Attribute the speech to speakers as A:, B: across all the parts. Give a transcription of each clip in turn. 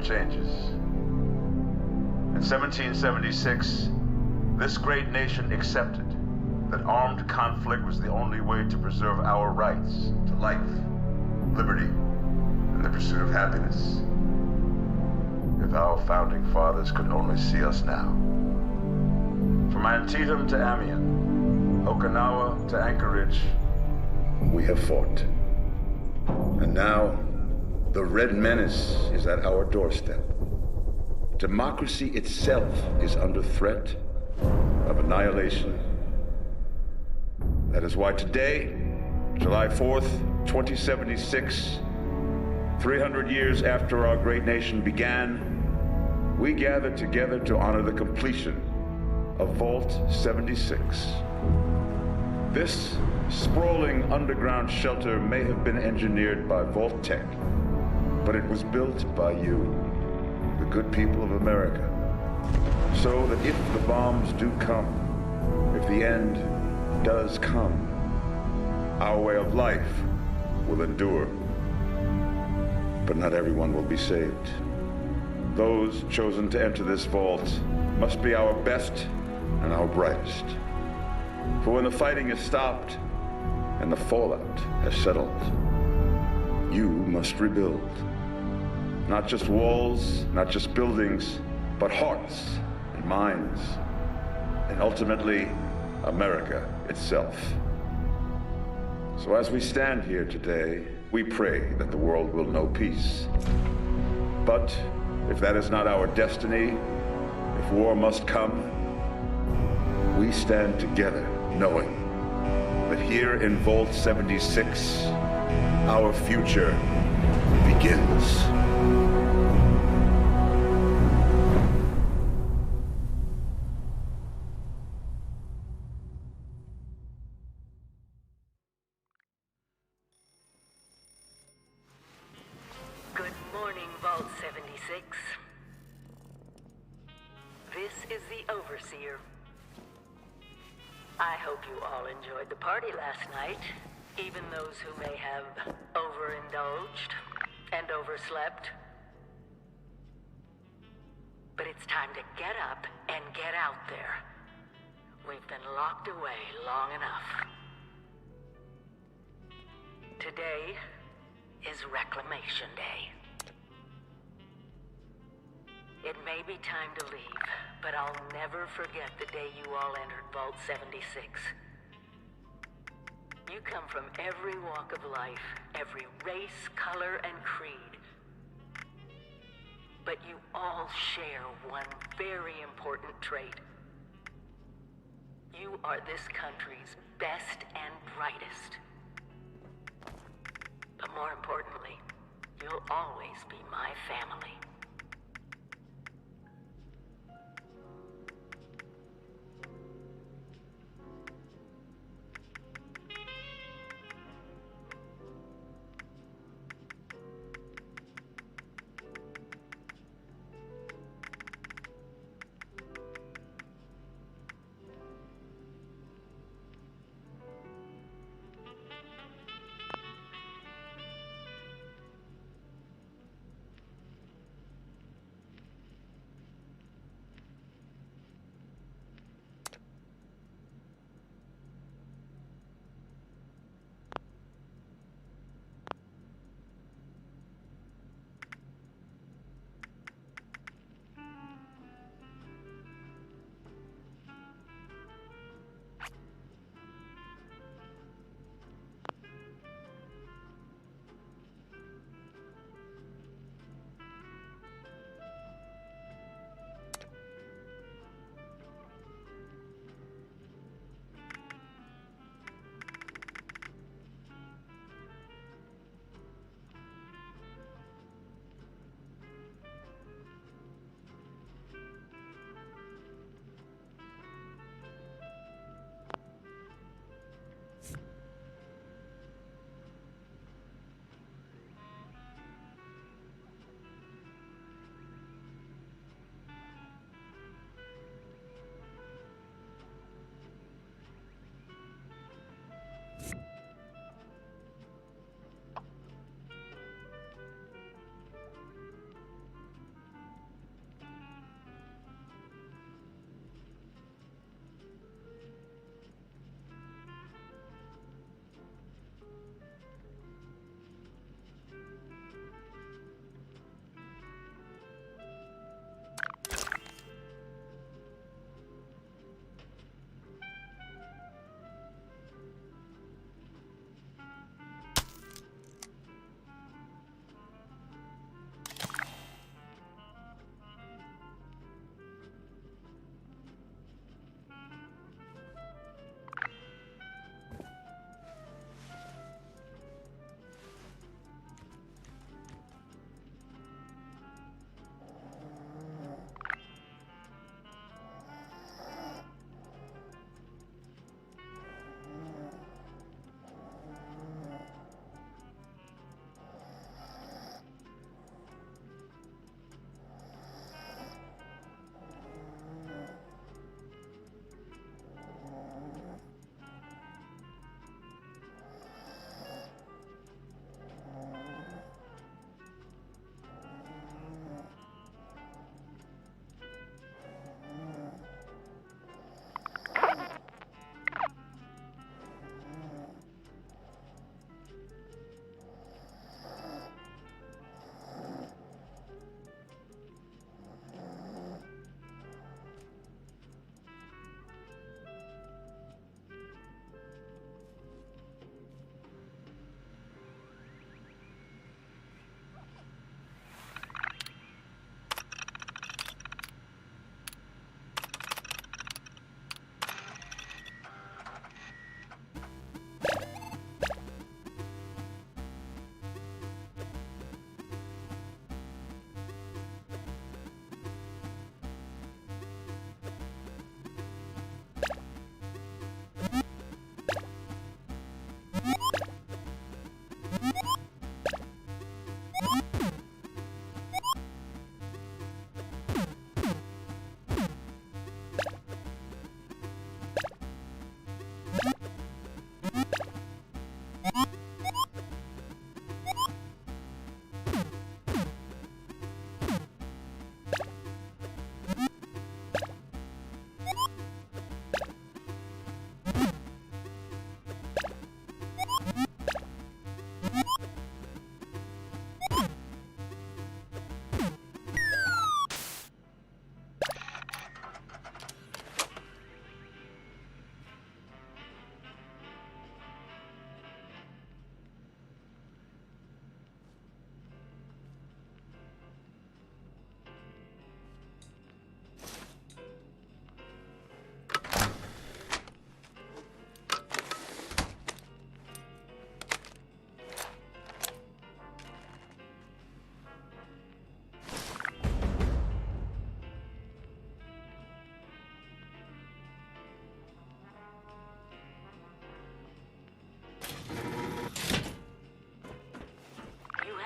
A: changes. In 1776, this great nation accepted that armed conflict was the only way to preserve our rights to life, liberty, and the pursuit of happiness. If our founding fathers could only see us now. From Antietam to Amiens, Okinawa to Anchorage, we have fought. And now, the Red Menace is at our doorstep. Democracy itself is under threat of annihilation. That is why today, July 4th, 2076, 300 years after our great nation began, we gather together to honor the completion of Vault 76. This sprawling underground shelter may have been engineered by Vault Tech, but it was built by you, the good people of America, so that if the bombs do come, if the end does come, our way of life will endure. But not everyone will be saved. Those chosen to enter this vault must be our best and our brightest. For when the fighting is stopped and the fallout has settled, you must rebuild. Not just walls, not just buildings, but hearts and minds, and ultimately, America itself. So as we stand here today, we pray that the world will know peace. But if that is not our destiny, if war must come, we stand together knowing that here in Vault 76, our future begins.
B: Good morning, Vault 76. This is the Overseer. I hope you all enjoyed the party last night, even those who may have overindulged and overslept. But it's time to get up and get out there. We've been locked away long enough. Today is Reclamation Day. It may be time to leave, but I'll never forget the day you all entered Vault 76. You come from every walk of life, every race, color, and creed. But you all share one very important trait. You are this country's best and brightest. But more importantly, you'll always be my family.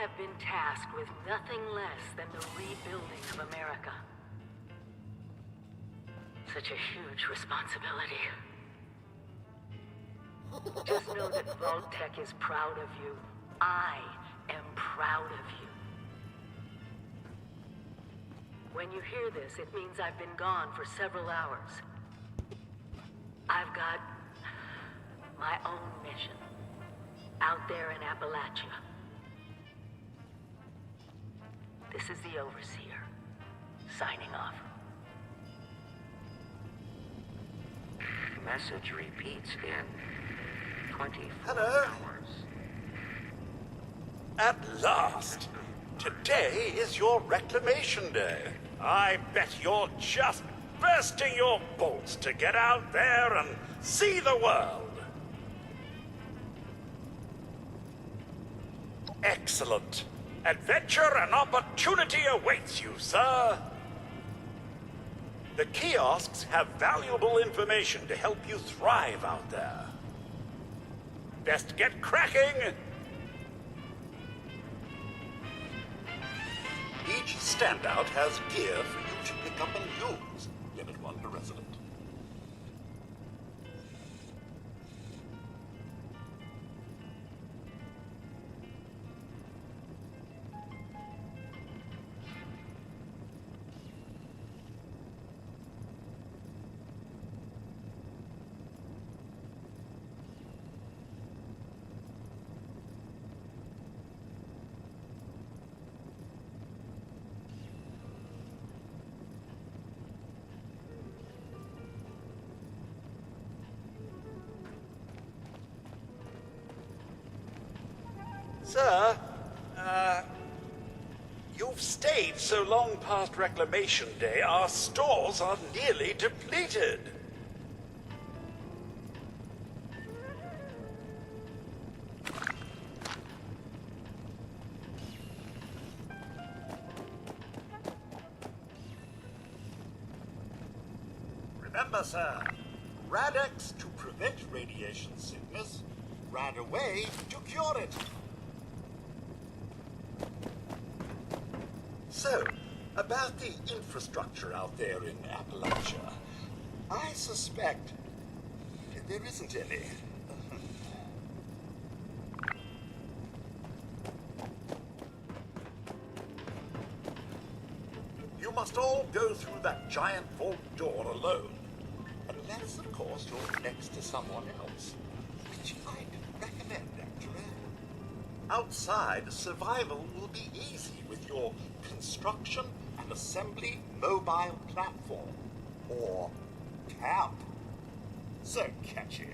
B: have been tasked with nothing less than the rebuilding of America. Such a huge responsibility. Just know that Vault-Tec is proud of you. I am proud of you. When you hear this, it means I've been gone for several hours. I've got my own mission out there in Appalachia. This is the Overseer, signing off.
C: Message repeats in 24
D: Hello?
C: hours.
D: At last! Today is your reclamation day. I bet you're just bursting your bolts to get out there and see the world. Excellent. Adventure and opportunity awaits you, sir. The kiosks have valuable information to help you thrive out there. Best get cracking! Each standout has gear for you to pick up and use. Limit 1 per resident. Sir, you've stayed so long past Reclamation Day, our stores are nearly depleted. Remember, sir, Rad-X to prevent radiation sickness, Rad-Away to cure it. So, about the infrastructure out there in Appalachia, I suspect there isn't any. You must all go through that giant vault door alone. Unless, of course, you're next to someone else, which I'd recommend, actually. Outside, survival will be easy with your construction and assembly mobile platform, or CAP. So catchy.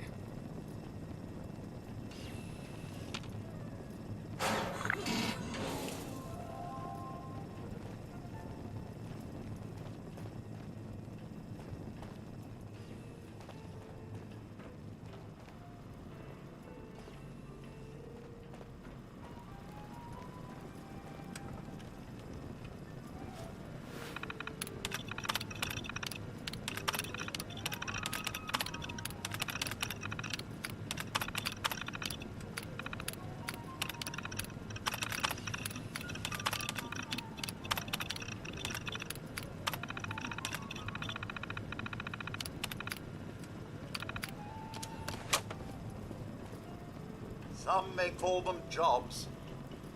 D: Some may call them jobs,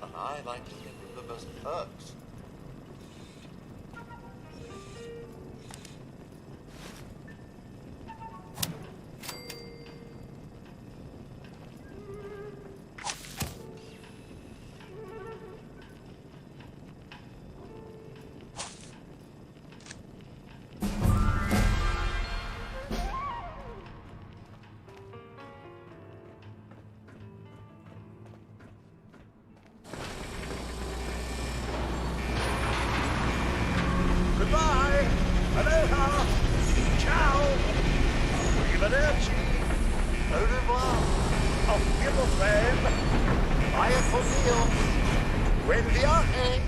D: and I like to think of them as perks. Goodbye! Aloha! Ciao! Arrivederci! Au revoir! Auf Wiedersehen! Bye for Neil! Buen viaje!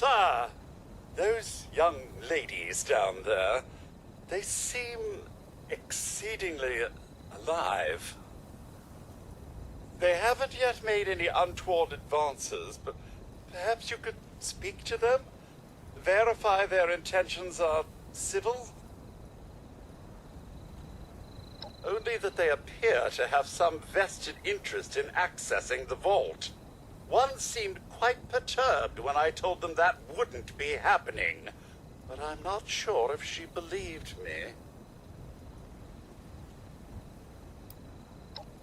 E: Sir, those young ladies down there, they seem exceedingly alive. They haven't yet made any untoward advances, but perhaps you could speak to them? Verify their intentions are civil? Only that they appear to have some vested interest in accessing the vault. One seemed quite perturbed when I told them that wouldn't be happening, but I'm not sure if she believed me.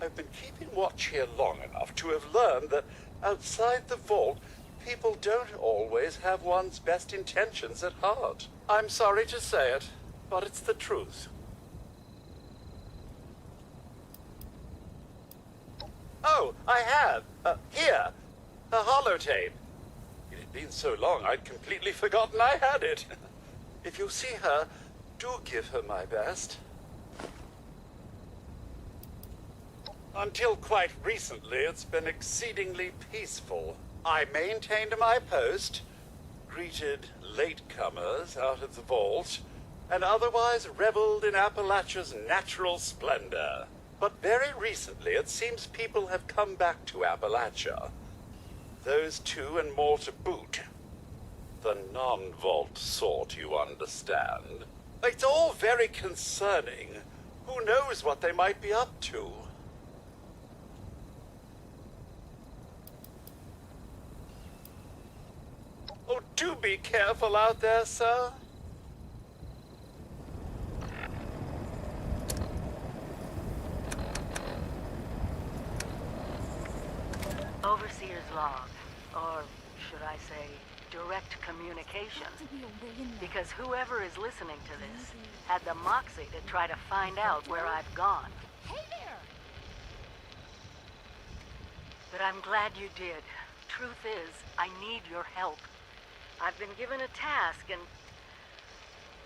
E: I've been keeping watch here long enough to have learned that outside the vault, people don't always have one's best intentions at heart. I'm sorry to say it, but it's the truth. Oh, I have. Here. A holotape. It had been so long I'd completely forgotten I had it. If you see her, do give her my best. Until quite recently, it's been exceedingly peaceful. I maintained my post, greeted latecomers out of the vault, and otherwise reveled in Appalachia's natural splendor. But very recently, it seems people have come back to Appalachia. Those two and more to boot. The non-vault sort, you understand. It's all very concerning. Who knows what they might be up to? Oh, do be careful out there, sir.
B: Overseer's log, or should I say, direct communication. Because whoever is listening to this had the moxie to try to find out where I've gone.
F: Hey there!
B: But I'm glad you did. Truth is, I need your help. I've been given a task and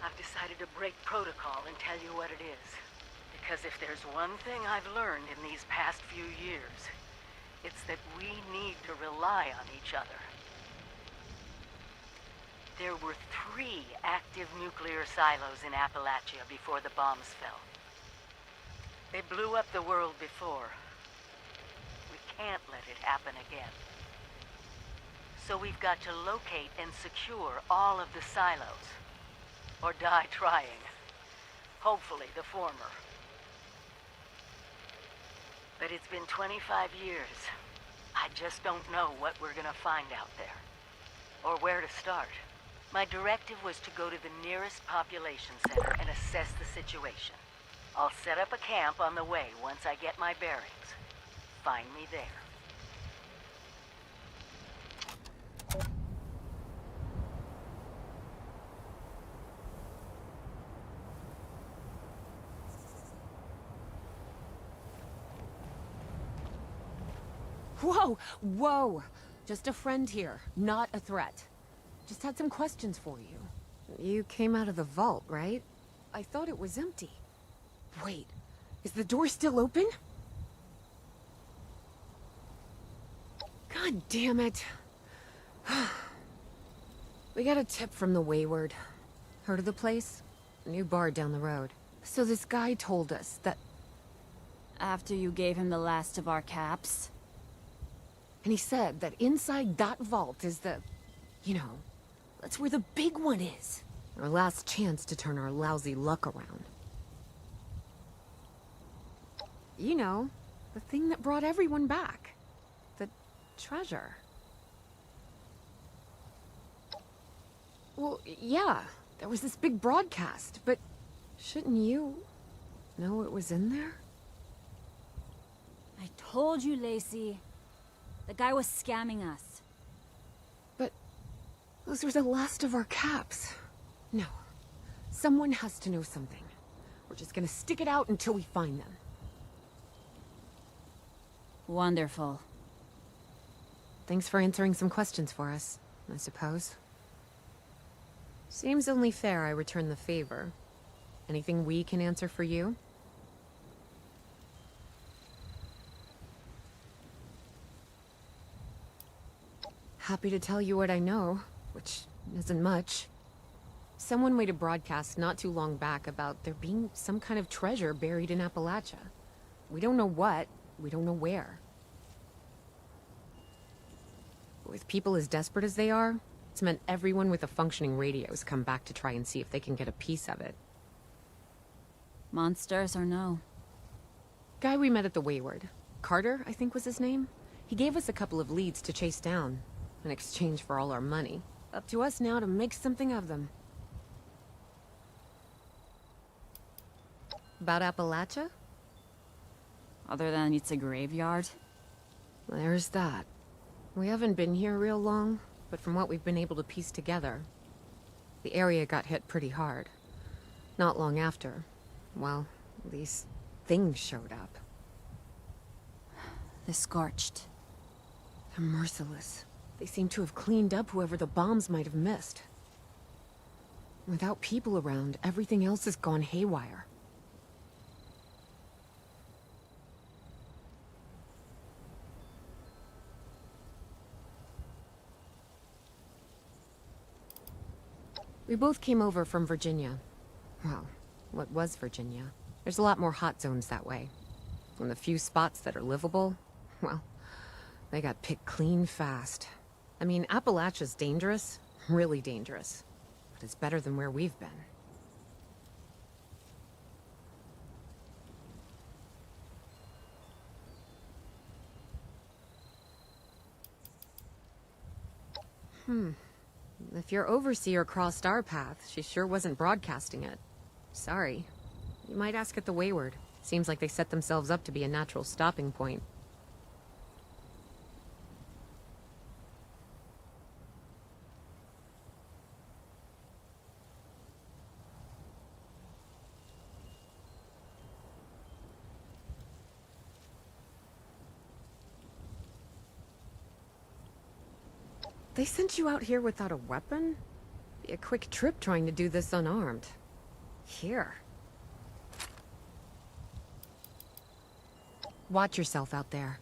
B: I've decided to break protocol and tell you what it is. Because if there's one thing I've learned in these past few years, it's that we need to rely on each other. There were 3 active nuclear silos in Appalachia before the bombs fell. They blew up the world before. We can't let it happen again. So we've got to locate and secure all of the silos. Or die trying. Hopefully the former. But it's been 25 years. I just don't know what we're gonna find out there. Or where to start. My directive was to go to the nearest population center and assess the situation. I'll set up a camp on the way once I get my bearings. Find me there.
F: Whoa! Whoa! Just a friend here, not a threat. Just had some questions for you. You came out of the vault, right? I thought it was empty. Wait, is the door still open? God damn it. We got a tip from the Wayward. Heard of the place? New bar down the road. So this guy told us that...
G: After you gave him the last of our caps?
F: And he said that inside that vault is the... You know, that's where the big one is. Our last chance to turn our lousy luck around. You know, the thing that brought everyone back. The treasure. Well, yeah, there was this big broadcast, but shouldn't you know it was in there?
G: I told you, Lacey. The guy was scamming us.
F: But those were the last of our caps. No. Someone has to know something. We're just gonna stick it out until we find them.
G: Wonderful.
F: Thanks for answering some questions for us, I suppose. Seems only fair I return the favor. Anything we can answer for you? Happy to tell you what I know. which isn't much. Someone made a broadcast not too long back about there being some kind of treasure buried in Appalachia. We don't know what, we don't know where. With people as desperate as they are, it's meant everyone with a functioning radio has come back to try and see if they can get a piece of it.
G: Monsters or no?
F: Guy we met at the Wayward. Carter, I think was his name. He gave us a couple of leads to chase down, in exchange for all our money. Up to us now to make something of them. About Appalachia?
G: Other than it's a graveyard?
F: There's that. We haven't been here real long, but from what we've been able to piece together, the area got hit pretty hard. Not long after, well, these things showed up.
G: The Scorched.
F: They're merciless. They seem to have cleaned up whoever the bombs might have missed. Without people around, everything else has gone haywire. We both came over from Virginia. Well, what was Virginia? There's a lot more hot zones that way. And the few spots that are livable, well, they got picked clean fast. I mean, Appalachia's dangerous, really dangerous. But it's better than where we've been. If your overseer crossed our path, she sure wasn't broadcasting it. Sorry. You might ask at the Wayward. Seems like they set themselves up to be a natural stopping point. They sent you out here without a weapon? Be a quick trip trying to do this unarmed. Here. Watch yourself out there.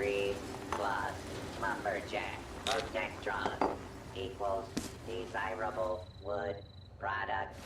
C: 3 plus lumberjack protectron equals desirable wood product.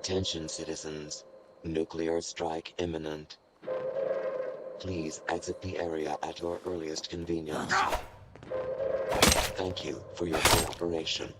H: Attention, citizens. Nuclear strike imminent. Please exit the area at your earliest convenience. Thank you for your cooperation.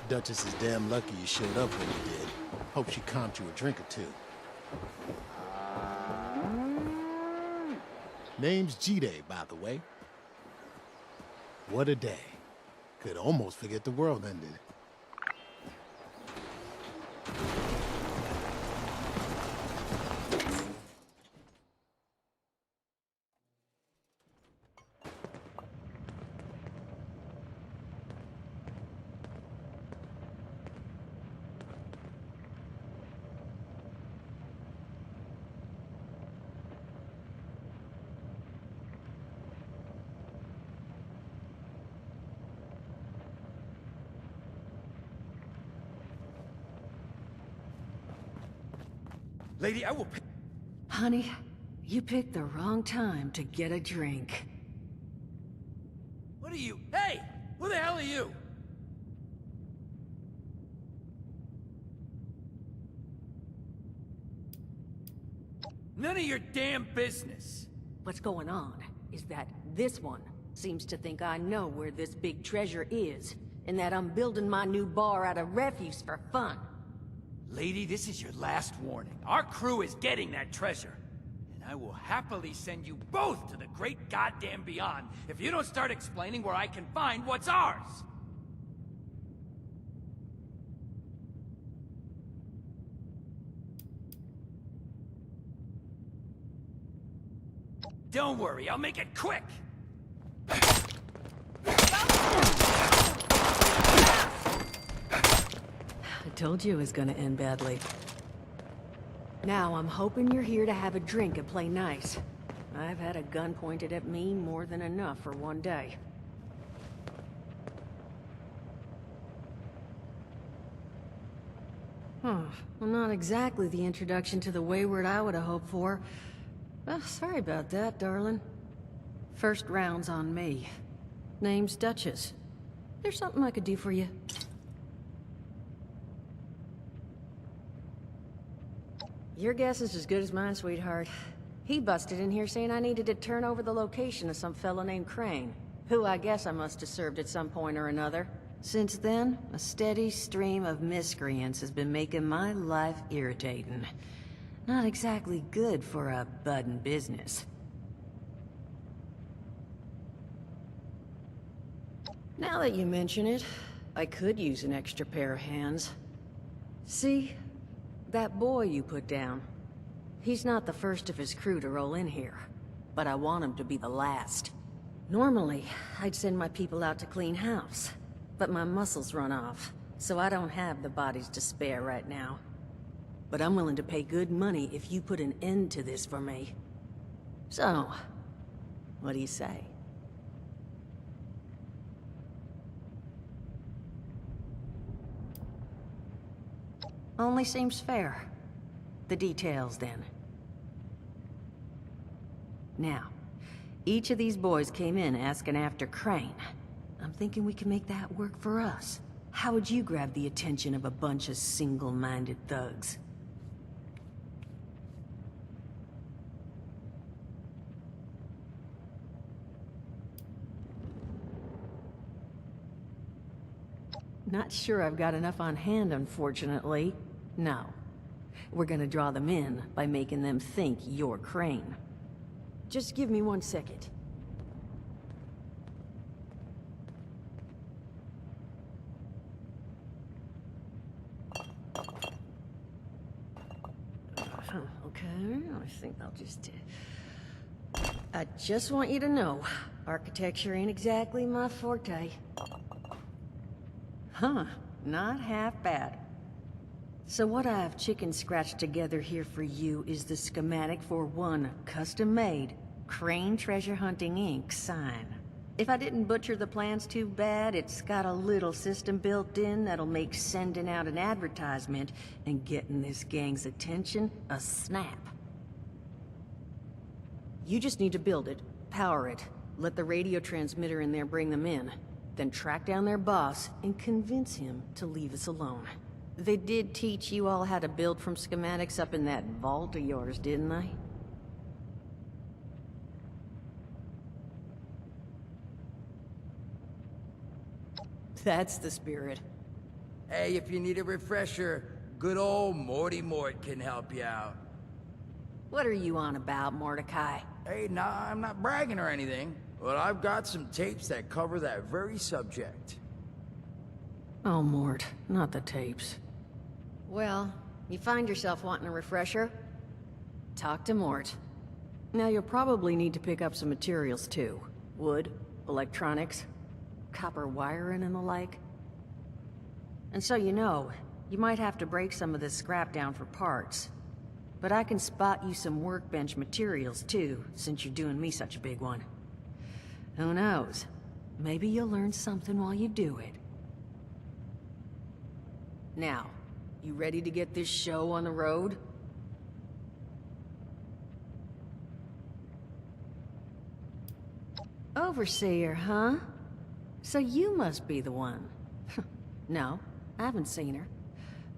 I: Duchess is damn lucky you showed up when you did. Hope she comped you a drink or two. Name's G-Day, by the way. What a day. Could almost forget the world ended.
J: Lady, I will pay.
B: Honey, you picked the wrong time to get a drink.
J: What are you? Hey! Who the hell are you? None of your damn business.
B: What's going on is that this one seems to think I know where this big treasure is, and that I'm building my new bar out of refuse for fun.
J: Lady, this is your last warning. Our crew is getting that treasure. And I will happily send you both to the great goddamn beyond if you don't start explaining where I can find what's ours. Don't worry, I'll make it quick.
B: I told you it was gonna end badly. Now I'm hoping you're here to have a drink and play nice. I've had a gun pointed at me more than enough for one day. Well, not exactly the introduction to the Wayward I would have hoped for. Oh, sorry about that, darling. First round's on me. Name's Duchess. There's something I could do for you. Your guess is as good as mine, sweetheart. He busted in here saying I needed to turn over the location of some fellow named Crane, who I guess I must have served at some point or another. Since then, a steady stream of miscreants has been making my life irritating. Not exactly good for a budding business. Now that you mention it, I could use an extra pair of hands. See? That boy you put down. He's not the first of his crew to roll in here, but I want him to be the last. Normally, I'd send my people out to clean house, but my muscles run off, so I don't have the bodies to spare right now. But I'm willing to pay good money if you put an end to this for me. So, what do you say? Only seems fair. The details, then. Now, each of these boys came in asking after Crane. I'm thinking we can make that work for us. How would you grab the attention of a bunch of single-minded thugs? Not sure I've got enough on hand, unfortunately. No. We're gonna draw them in by making them think you're Crane. Just give me 1 second. Okay, I think I'll just... I just want you to know, architecture ain't exactly my forte. Huh, not half bad. So what I've chicken scratched together here for you is the schematic for one custom-made Crane Treasure Hunting Inc. sign. If I didn't butcher the plans too bad, it's got a little system built in that'll make sending out an advertisement and getting this gang's attention a snap. You just need to build it, power it, let the radio transmitter in there bring them in. Then track down their boss and convince him to leave us alone. They did teach you all how to build from schematics up in that vault of yours, didn't they? That's the spirit.
J: Hey, if you need a refresher, good old Morty Mort can help you out.
B: What are you on about, Mordecai?
J: Hey, nah, I'm not bragging or anything, but I've got some tapes that cover that very subject.
B: Oh, Mort, not the tapes. Well, you find yourself wanting a refresher? Talk to Mort. Now you'll probably need to pick up some materials too. Wood, electronics, copper wiring and the like. And so you know, you might have to break some of this scrap down for parts. But I can spot you some workbench materials too, since you're doing me such a big one. Who knows? Maybe you'll learn something while you do it. Now, you ready to get this show on the road? Overseer, huh? So you must be the one. No, I haven't seen her.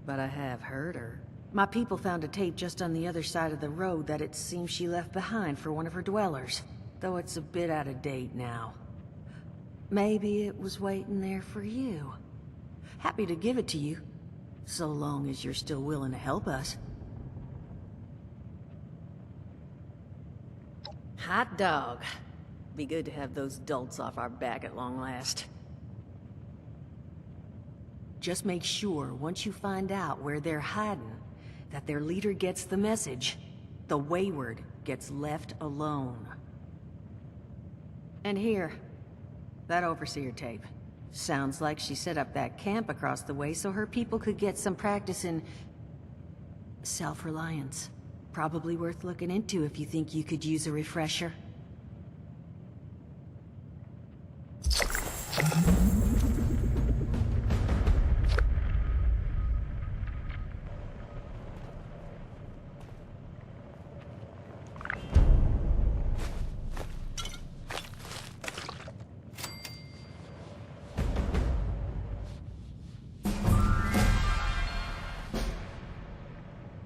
B: But I have heard her. My people found a tape just on the other side of the road that it seems she left behind for one of her dwellers. Though it's a bit out of date now. Maybe it was waiting there for you. Happy to give it to you. So long as you're still willing to help us. Hot dog. Be good to have those dolts off our back at long last. Just make sure, once you find out where they're hiding, that their leader gets the message. The wayward gets left alone. And here, that Overseer tape. Sounds like she set up that camp across the way so her people could get some practice in self-reliance. Probably worth looking into if you think you could use a refresher.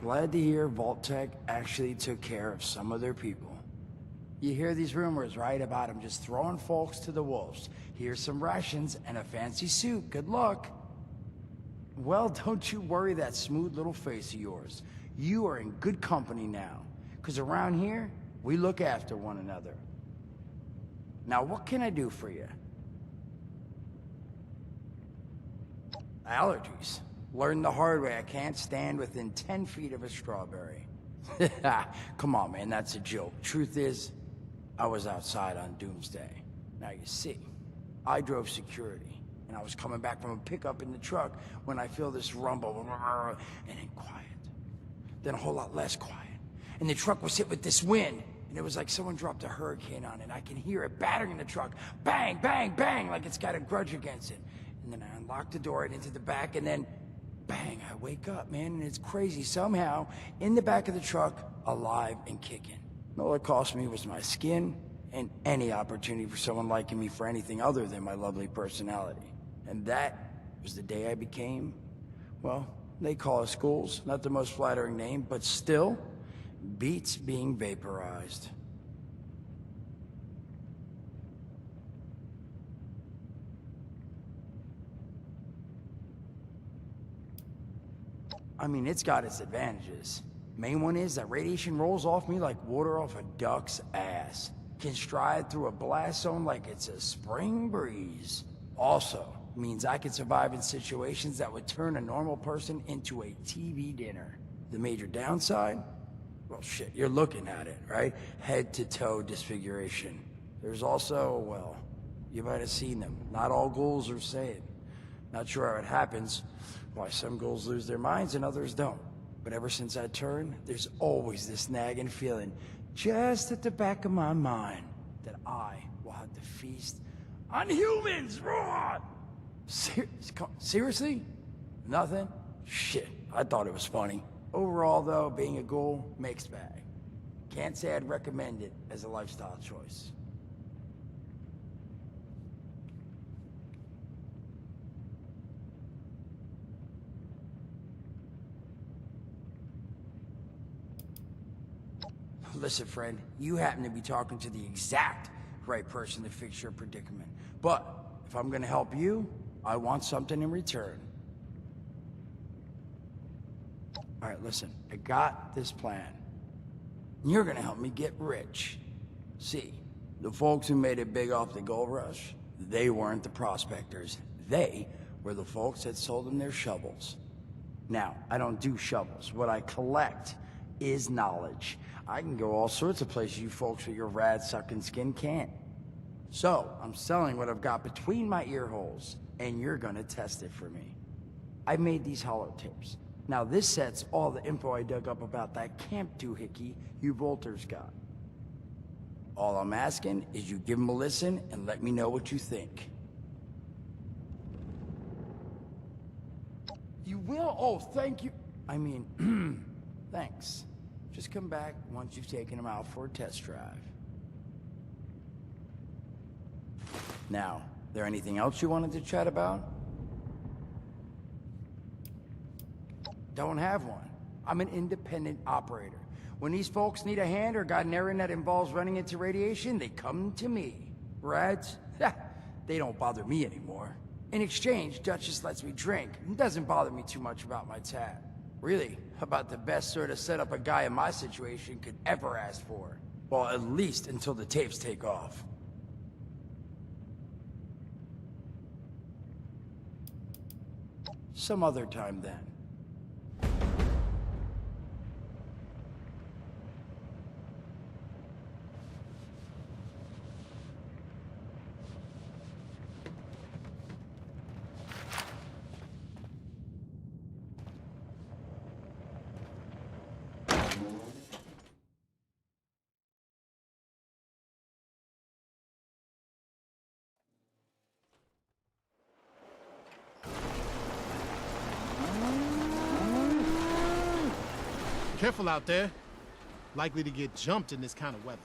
J: Glad to hear Vault-Tec actually took care of some of their people. You hear these rumors, right, about them just throwing folks to the wolves. Here's some rations and a fancy suit. Good luck. Well, don't you worry that smooth little face of yours. You are in good company now. Because around here, we look after one another. Now, what can I do for you? Allergies. Learned the hard way. I can't stand within 10 feet of a strawberry. Come on, man, that's a joke. Truth is, I was outside on Doomsday. Now you see, I drove security, and I was coming back from a pickup in the truck when I feel this rumble, and then quiet. Then a whole lot less quiet. And the truck was hit with this wind, and it was like someone dropped a hurricane on it. I can hear it battering the truck. Bang, bang, bang, like it's got a grudge against it. And then I unlocked the door and into the back, and then bang, I wake up, man, and it's crazy. Somehow, in the back of the truck, alive and kicking. All it cost me was my skin and any opportunity for someone liking me for anything other than my lovely personality. And that was the day I became, well, they call us ghouls. Not the most flattering name, but still, beats being vaporized. I mean, it's got its advantages. Main one is that radiation rolls off me like water off a duck's ass. Can stride through a blast zone like it's a spring breeze. Also, means I can survive in situations that would turn a normal person into a TV dinner. The major downside? Well, shit, you're looking at it, right? Head to toe disfiguration. There's also, well, you might have seen them. Not all ghouls are sane. Not sure how it happens. Why some ghouls lose their minds and others don't. But ever since I turned, there's always this nagging feeling, just at the back of my mind, that I will have to feast on humans! Raw! Seriously? Nothing? Shit, I thought it was funny. Overall, though, being a ghoul, mixed bag. Can't say I'd recommend it as a lifestyle choice. Listen, friend, you happen to be talking to the exact right person to fix your predicament. But if I'm gonna help you, I want something in return. Alright, listen, I got this plan. You're gonna help me get rich. See, the folks who made it big off the gold rush, they weren't the prospectors. They were the folks that sold them their shovels. Now, I don't do shovels. What I collect is knowledge. I can go all sorts of places you folks with your rad-sucking skin can't. So, I'm selling what I've got between my ear holes, and you're gonna test it for me. I made these holotapes. Now this set's all the info I dug up about that camp doohickey you Volters got. All I'm asking is you give them a listen and let me know what you think. You will? Oh, thank you. I mean, thanks. Just come back once you've taken them out for a test drive. Now, there anything else you wanted to chat about? Don't have one. I'm an independent operator. When these folks need a hand or got an errand that involves running into radiation, they come to me. Rads? They don't bother me anymore. In exchange, Duchess lets me drink and doesn't bother me too much about my tat. Really, about the best sort of setup a guy in my situation could ever ask for. Well, at least until the tapes take off. Some other time then.
I: Careful out there. Likely to get jumped in this kind of weather.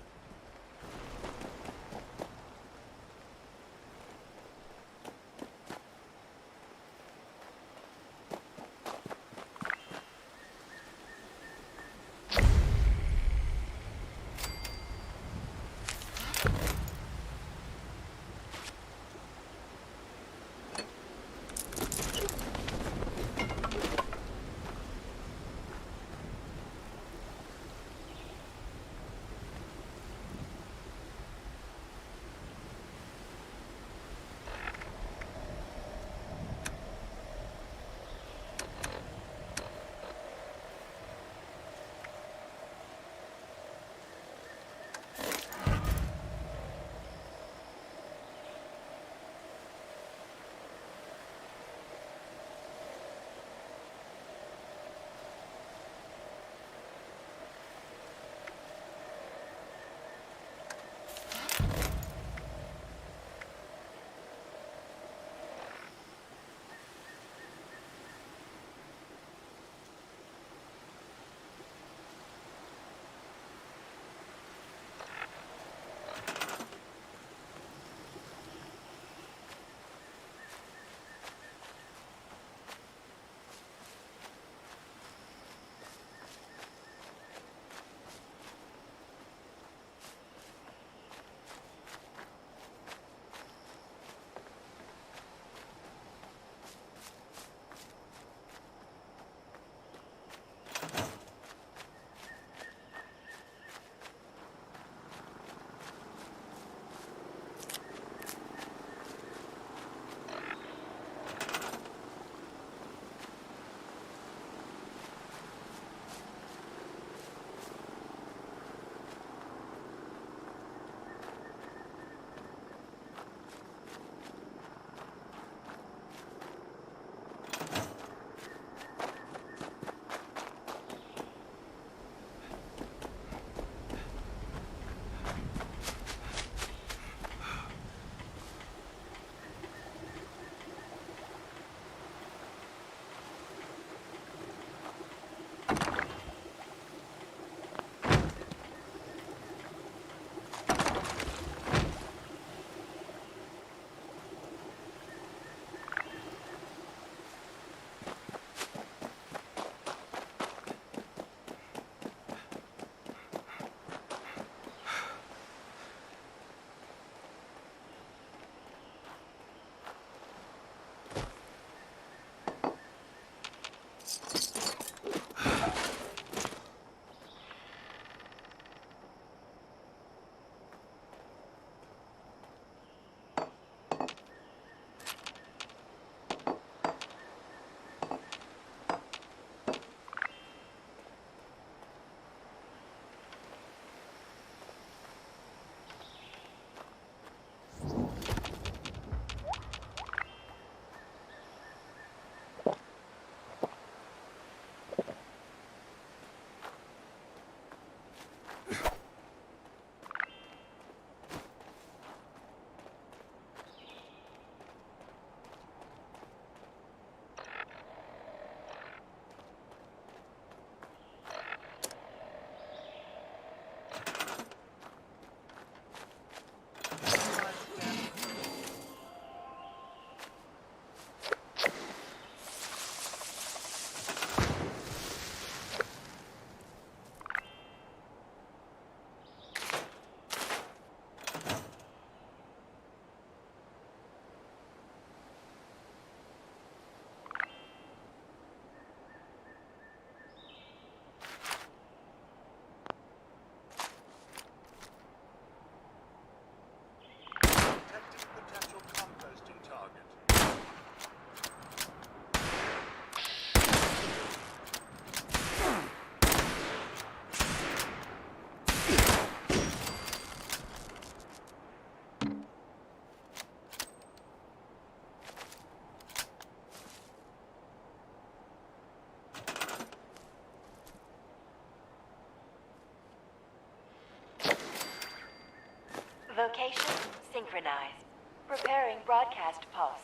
B: Location synchronized. Preparing broadcast pulse.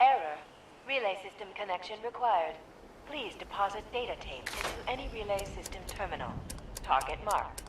B: Error. Relay system connection required. Please deposit data tape into any relay system terminal. Target marked.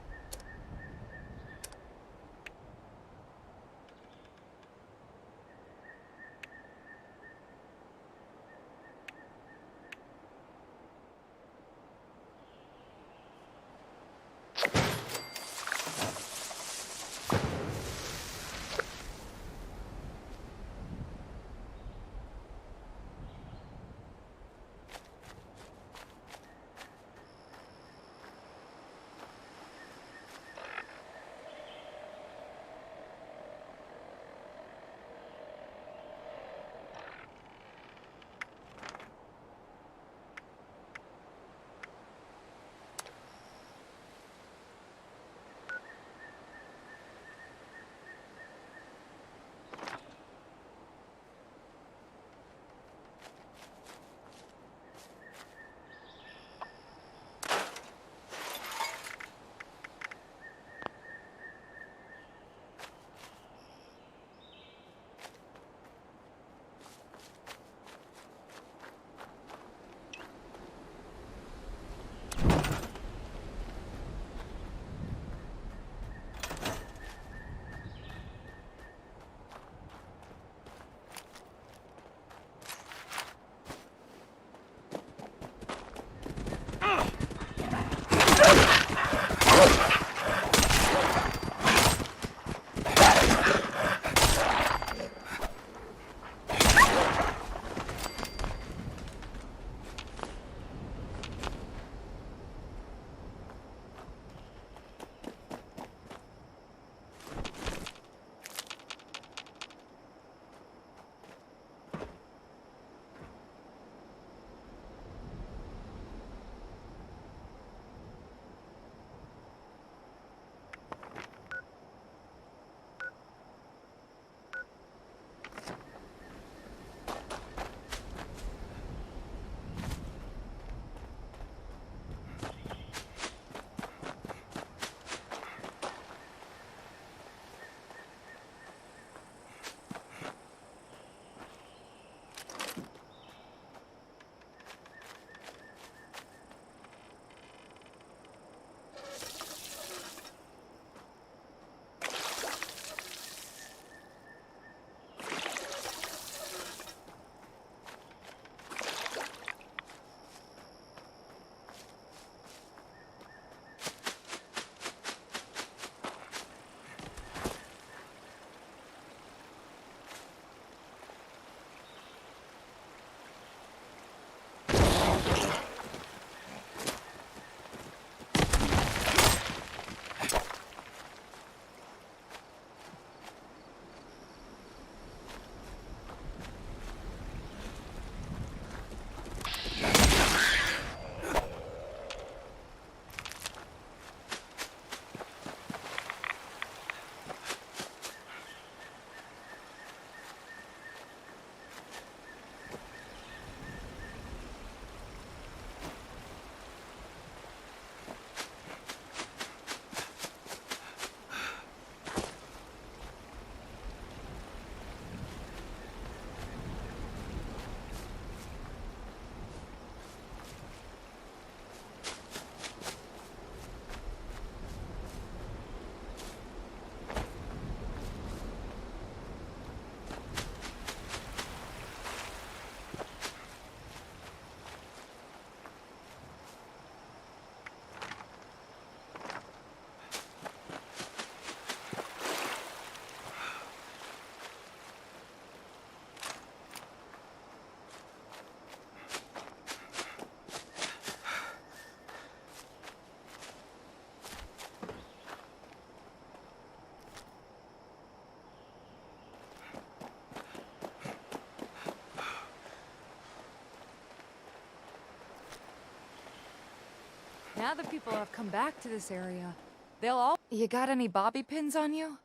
K: Now that people have come back to this area, they'll all... You got any bobby pins on you?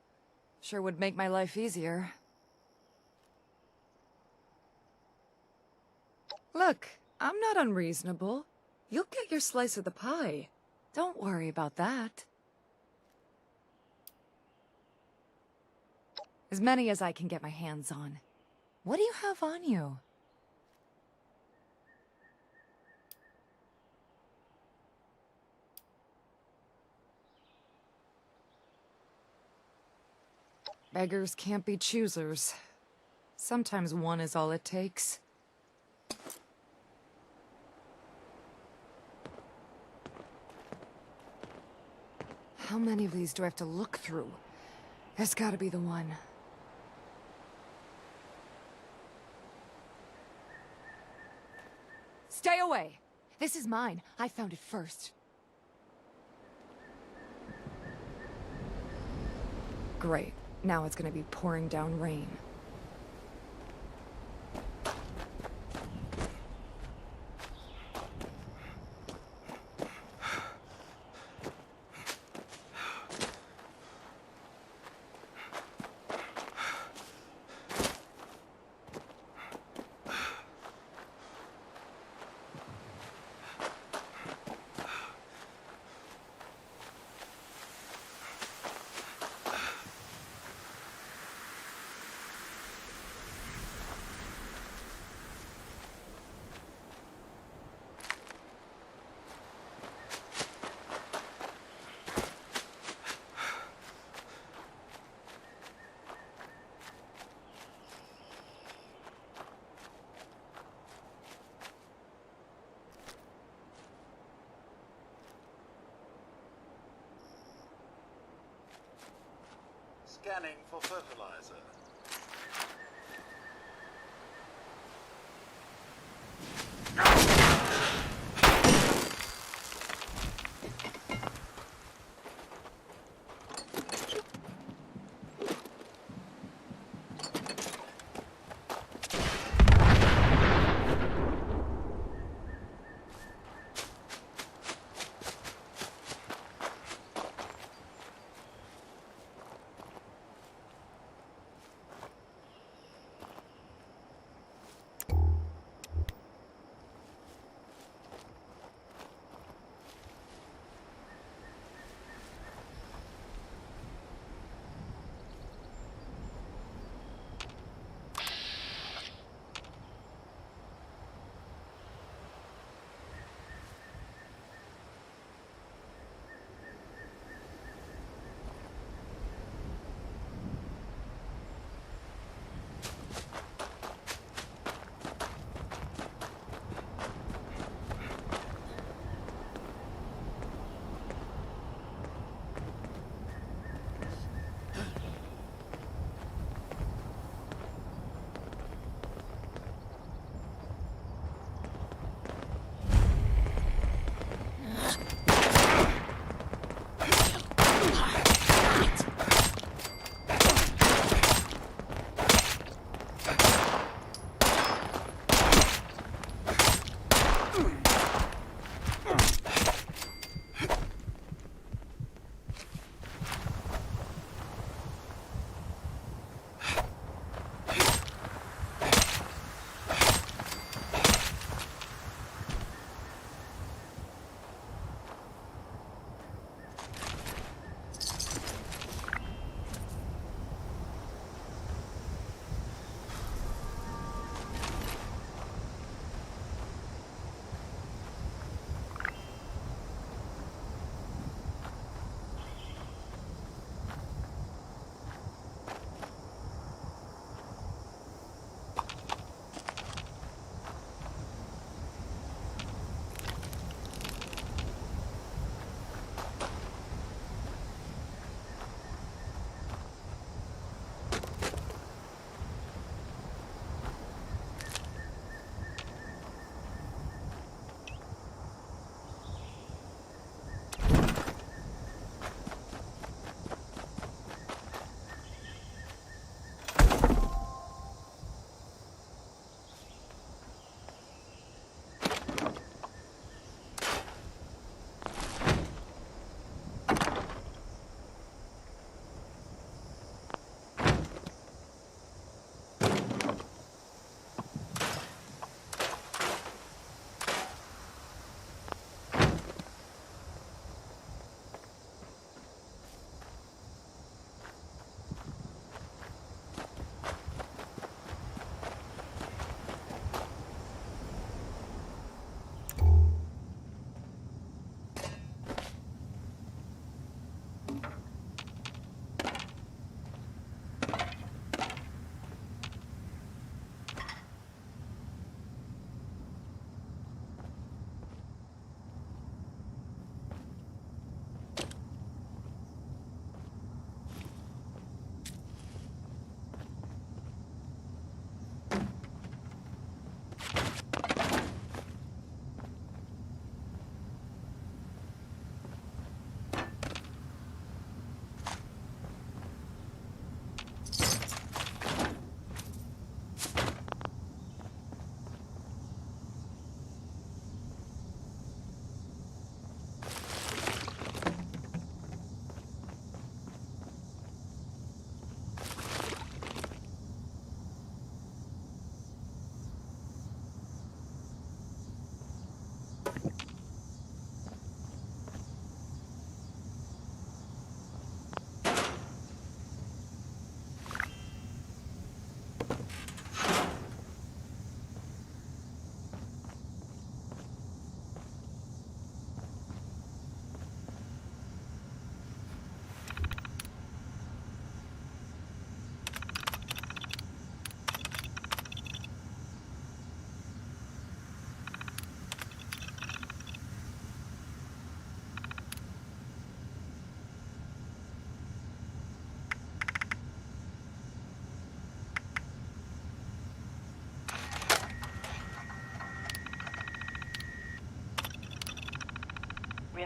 K: Sure would make my life easier. Look, I'm not unreasonable. You'll get your slice of the pie. Don't worry about that. As many as I can get my hands on. What do you have on you? Beggars can't be choosers. Sometimes one is all it takes. How many of these do I have to look through? There's gotta be the one. Stay away! This is mine. I found it first. Great. Now it's gonna be pouring down rain.
D: Scanning for fertilizer.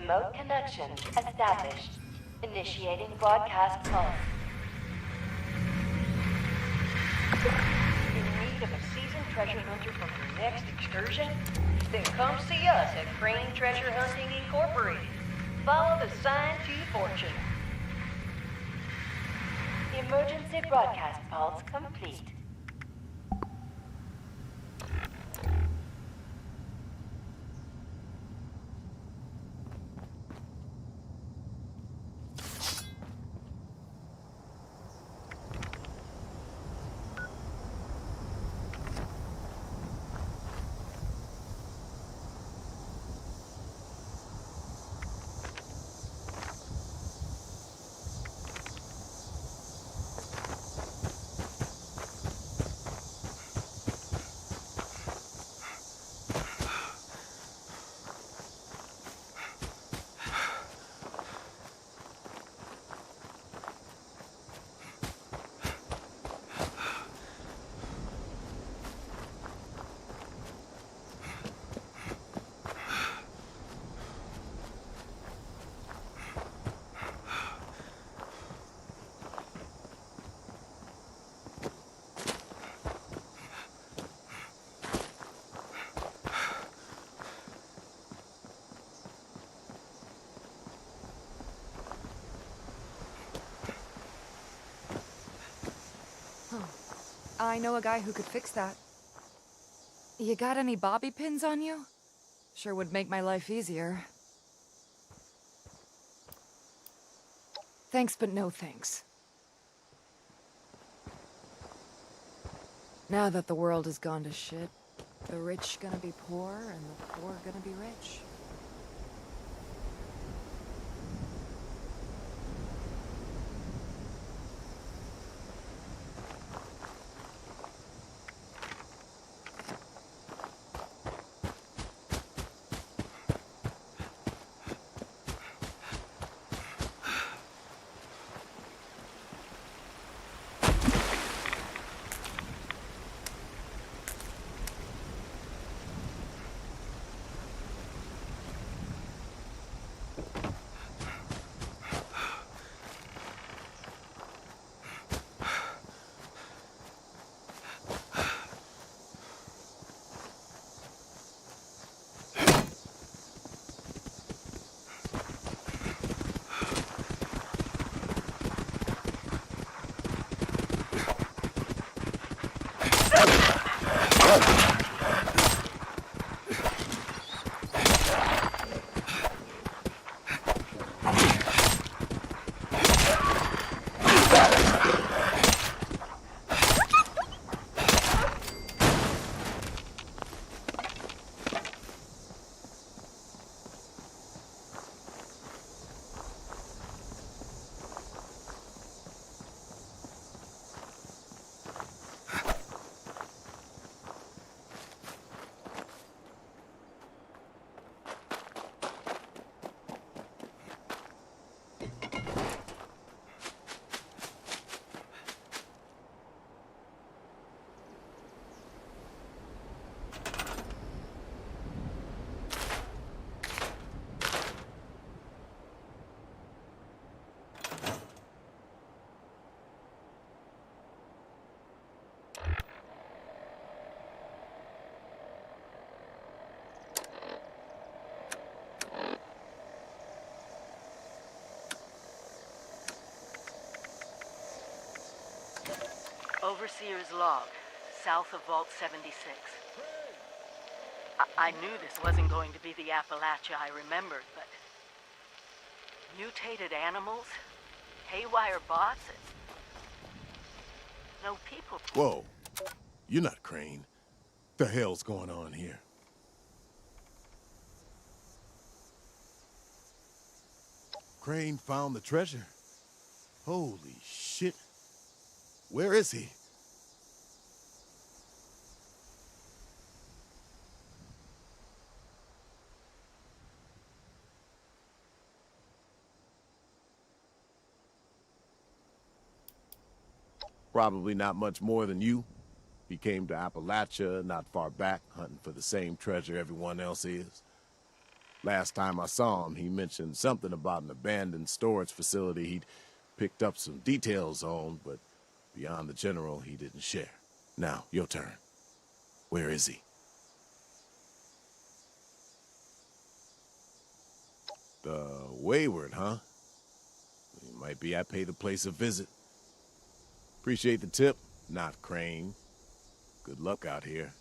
B: Remote connection established. Initiating broadcast pulse. In need of a seasoned treasure hunter for your next excursion? Then come see us at Crane Treasure Hunting Incorporated. Follow the sign to fortune. Emergency broadcast pulse complete.
K: I know a guy who could fix that. You got any bobby pins on you? Sure would make my life easier. Thanks, but no thanks. Now that the world has gone to shit, the rich gonna be poor, and the poor gonna be rich.
B: Overseer's log, south of Vault 76. I knew this wasn't going to be the Appalachia I remembered, but... mutated animals? Haywire bots? No people...
I: Whoa. You're not Crane. The hell's going on here? Crane found the treasure. Holy shit. Where is he? Probably not much more than you. He came to Appalachia not far back, hunting for the same treasure everyone else is. Last time I saw him, he mentioned something about an abandoned storage facility he'd picked up some details on, but beyond the general, he didn't share. Now, your turn. Where is he? The Wayward, huh? It might be I pay the place a visit. Appreciate the tip, not Crane. Good luck out here.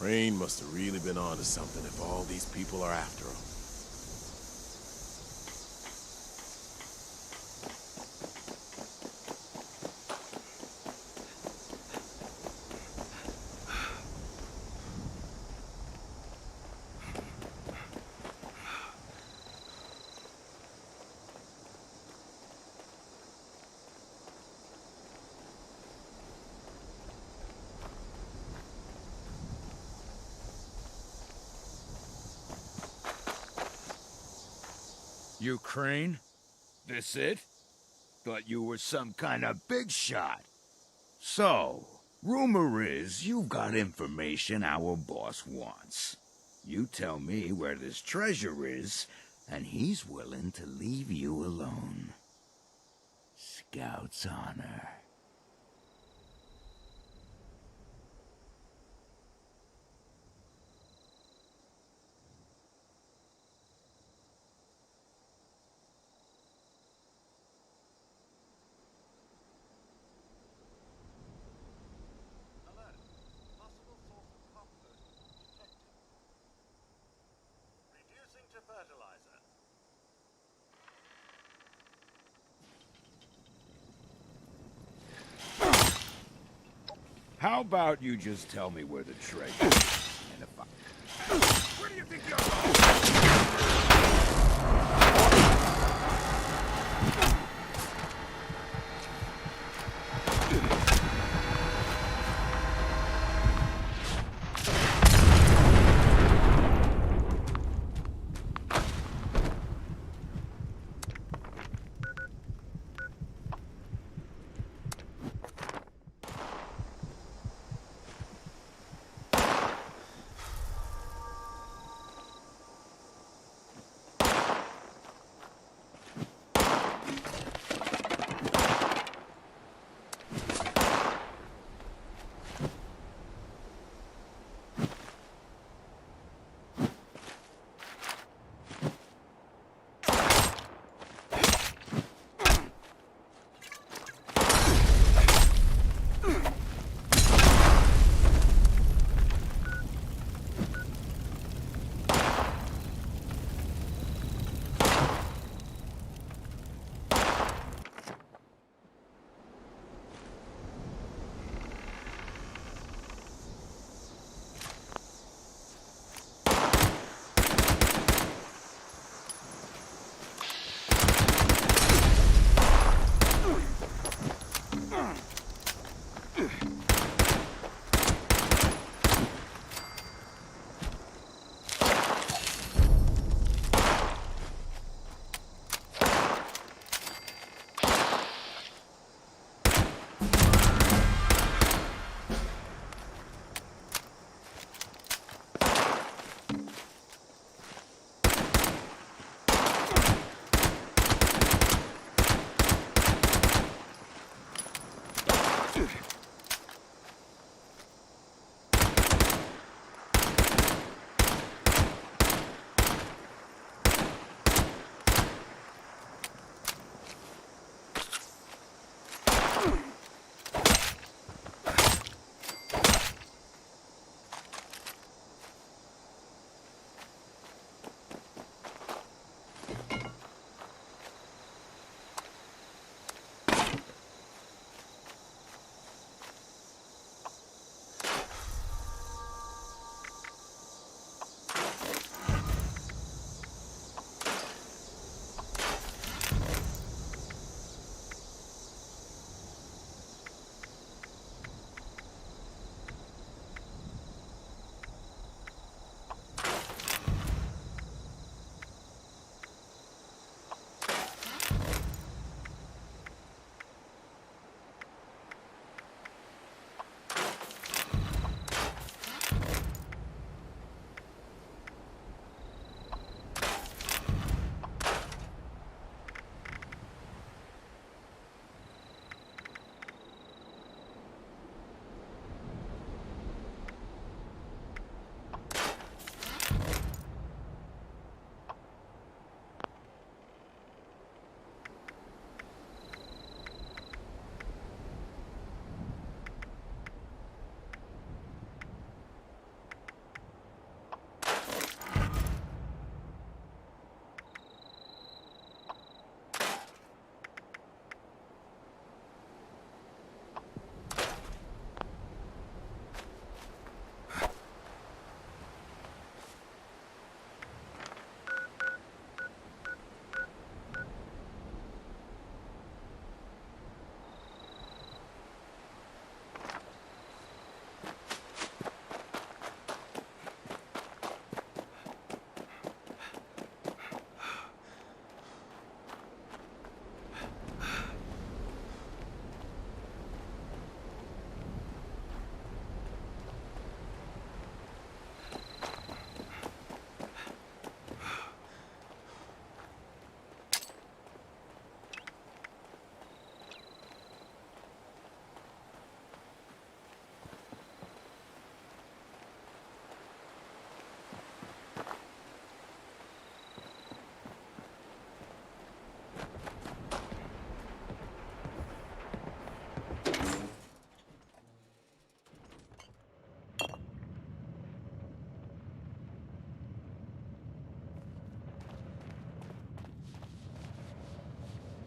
I: Crane must have really been onto something if all these people are after him.
L: You Crane? This it? Thought you were some kind of big shot. So, rumor is you've got information our boss wants. You tell me where this treasure is, and he's willing to leave you alone. Scout's honor. How about you just tell me where the treasure is, and if I... Where do you think you're going?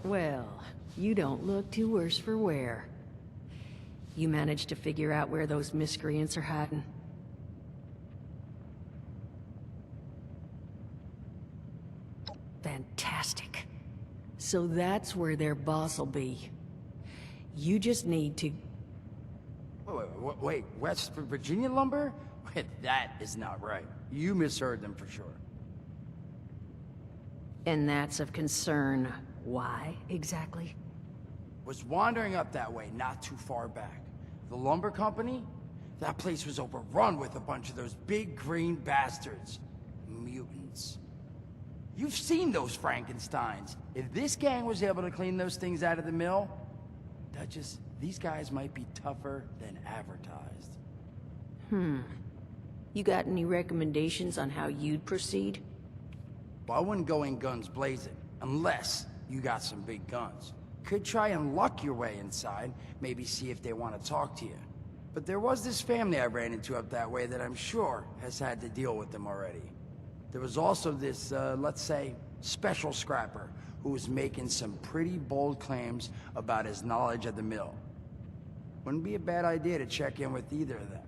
B: Well, you don't look too worse for wear. You managed to figure out where those miscreants are hiding? Fantastic. So that's where their boss will be. You just need to...
M: Wait, West Virginia lumber? That is not right. You misheard them for sure.
B: And that's of concern. Why, exactly?
M: Was wandering up that way not too far back. The lumber company? That place was overrun with a bunch of those big green bastards. Mutants. You've seen those Frankensteins. If this gang was able to clean those things out of the mill, these guys might be tougher than advertised.
B: You got any recommendations on how you'd proceed?
M: Well, I wouldn't go in guns blazing, unless you got some big guns. Could try and luck your way inside, maybe see if they want to talk to you. But there was this family I ran into up that way that I'm sure has had to deal with them already. There was also this, let's say, special scrapper who was making some pretty bold claims about his knowledge of the mill. Wouldn't be a bad idea to check in with either of them.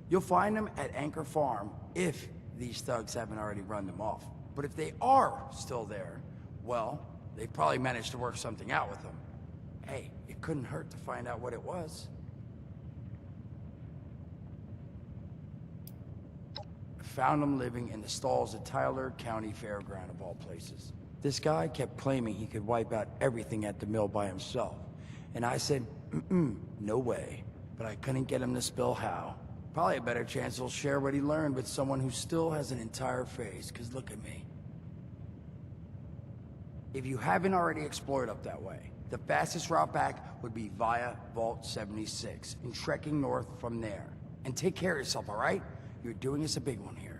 M: You'll find them at Anchor Farm, if these thugs haven't already run them off. But if they are still there, well, they probably managed to work something out with them. Hey, it couldn't hurt to find out what it was. I found him living in the stalls at Tyler County Fairground, of all places. This guy kept claiming he could wipe out everything at the mill by himself. And I said, no way. But I couldn't get him to spill how. Probably a better chance he'll share what he learned with someone who still has an entire face, because look at me. If you haven't already explored up that way, the fastest route back would be via Vault 76, and trekking north from there. And take care of yourself, all right? You're doing us a big one here.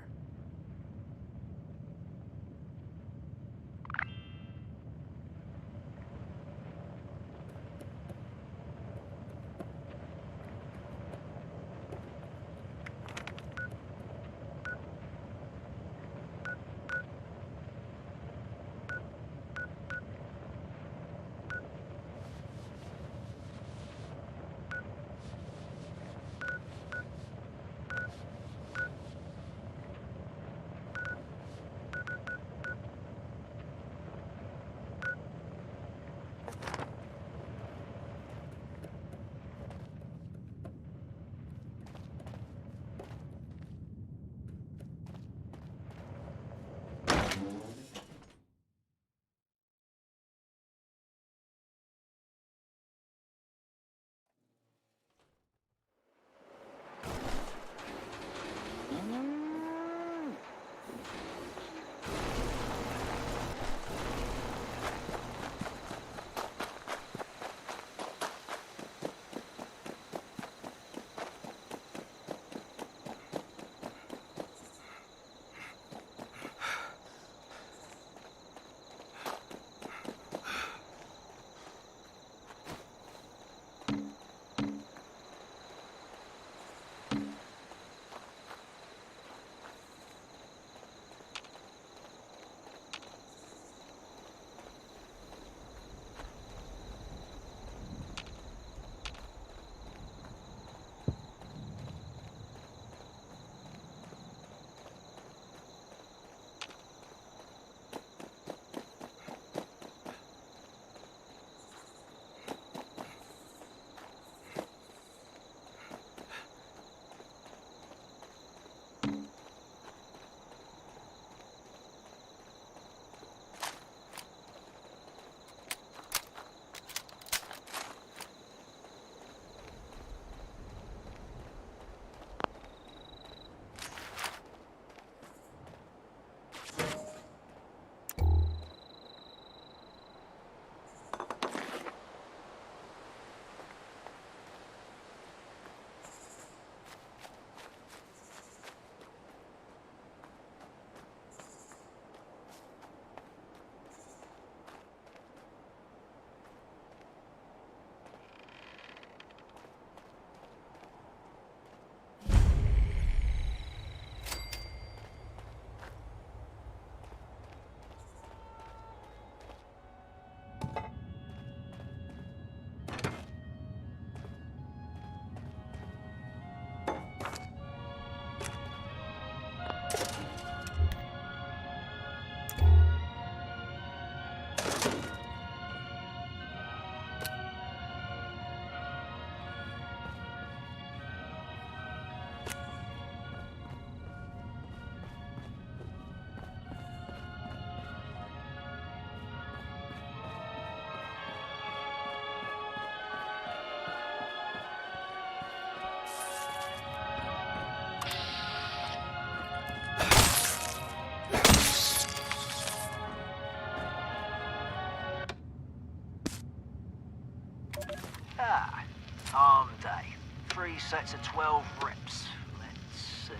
N: sets of 12 reps. Let's see.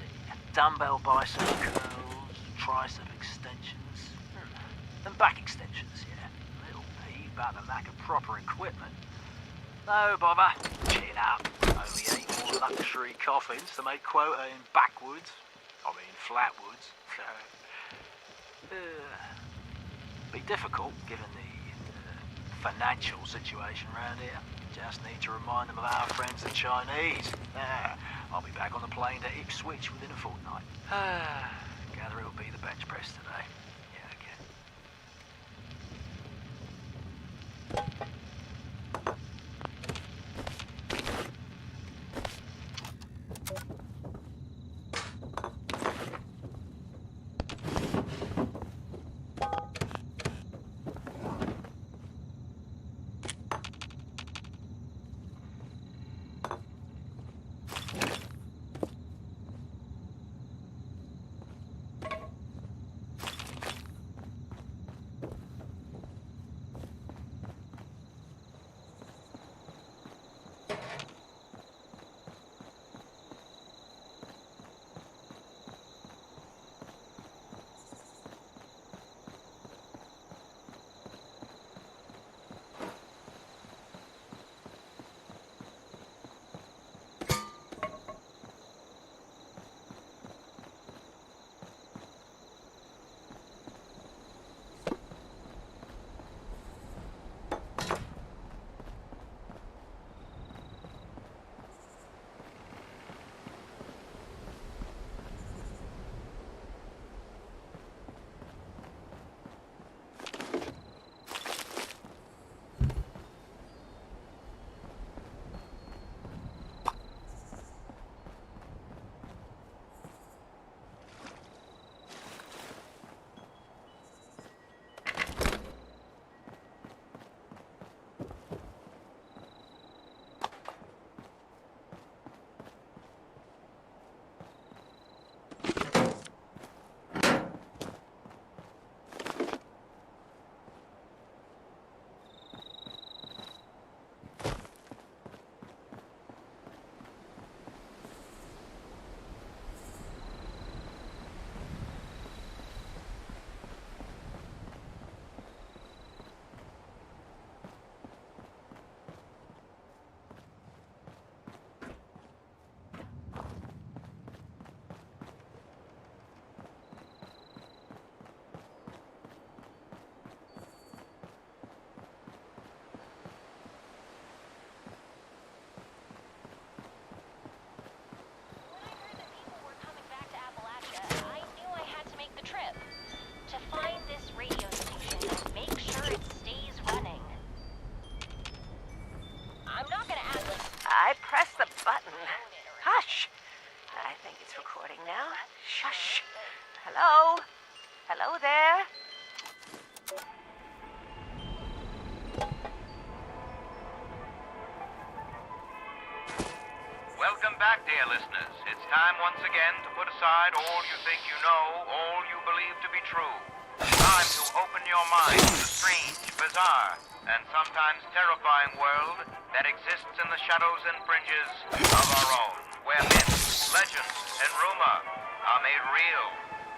N: Dumbbell bicep curls, tricep extensions, and back extensions, yeah. Little peeve about the lack of proper equipment. No bother, chin up. Only 8 more luxury coffins to make quota in backwoods. I mean flatwoods. Be difficult given the financial situation around here. Just need to remind them of our friends the Chinese. I'll be back on the plane to Ipswich within a fortnight. Gather it'll be the bench press today. Yeah, again.
B: I pressed the button. Hush! I think it's recording now. Shush! Hello? Hello there?
O: Welcome back, dear listeners. It's time once again to put aside all you think you know, all you believe to be true. Time to open your mind to the strange, bizarre, and sometimes terrifying world that exists in the shadows and fringes of our own, where myth, legend, and rumor are made real.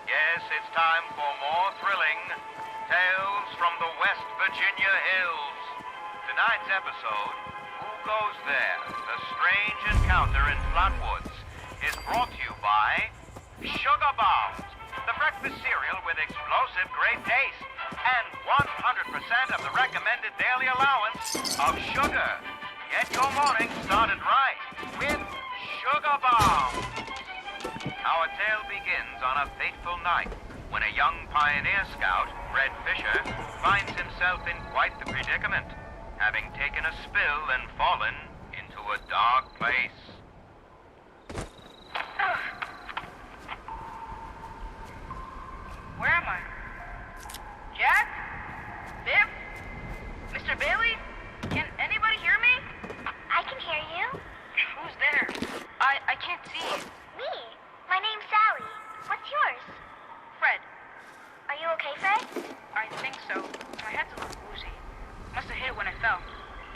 O: Yes, it's time for more thrilling tales from the West Virginia hills. Tonight's episode, Who Goes There? The Strange Encounter in Flatwoods, is brought to you by Sugar Bombs, the breakfast cereal with explosive great taste and 100% of the recommended daily allowance of sugar. Get your morning started right with Sugar Bombs. Our tale begins on a fateful night when a young pioneer scout, Fred Fisher, finds himself in quite the predicament, having taken a spill and fallen into a dark place.
P: Where am I? Jack? Biff? Mr. Bailey? Can anybody hear me?
Q: I can hear you.
P: Who's there? I can't see you.
Q: Me. My name's Sally. What's yours?
P: Fred.
Q: Are you okay, Fred?
P: I think so. My head's a little woozy. Must have hit when I fell.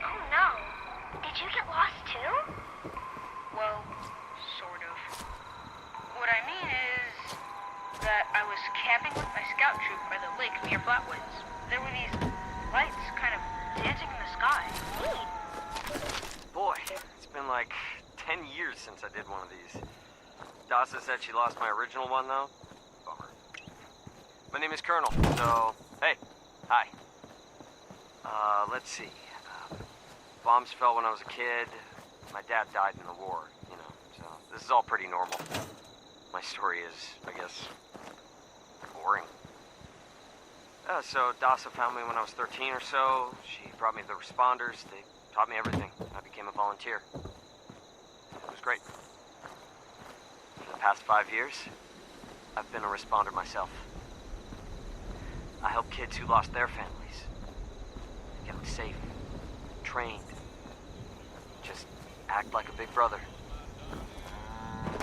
Q: Oh, no. Did you get lost, too?
P: Well, sort of. What I mean is that I was camping with my scout troop by the lake near Flatwoods. There were these lights kind of dancing in the sky. Neat.
R: Boy, it's been like 10 years since I did one of these. Dasa said she lost my original one, though. Bummer. My name is Colonel, so... Hey. Hi. Let's see. Bombs fell when I was a kid. My dad died in the war, you know, so this is all pretty normal. My story is, I guess, boring. So Dasa found me when I was 13 or so. She brought me the responders. They taught me everything. I became a volunteer. It was great. For the past 5 years, I've been a responder myself. I help kids who lost their families. Get them safe, trained. Just act like a big brother.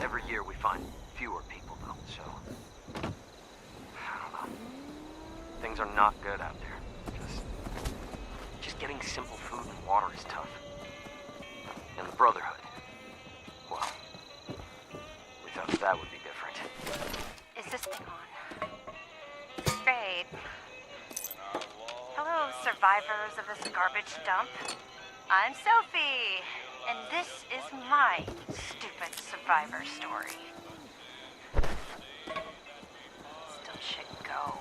R: Every year we find fewer people, though, so... I don't know. Things are not good out there. Just getting simple food and water is tough. And the Brotherhood, well, we thought that would be different.
S: Is this thing on? Great. Hello, survivors of this garbage dump. I'm Sophie, and this is my stupid survivor story. Still should go.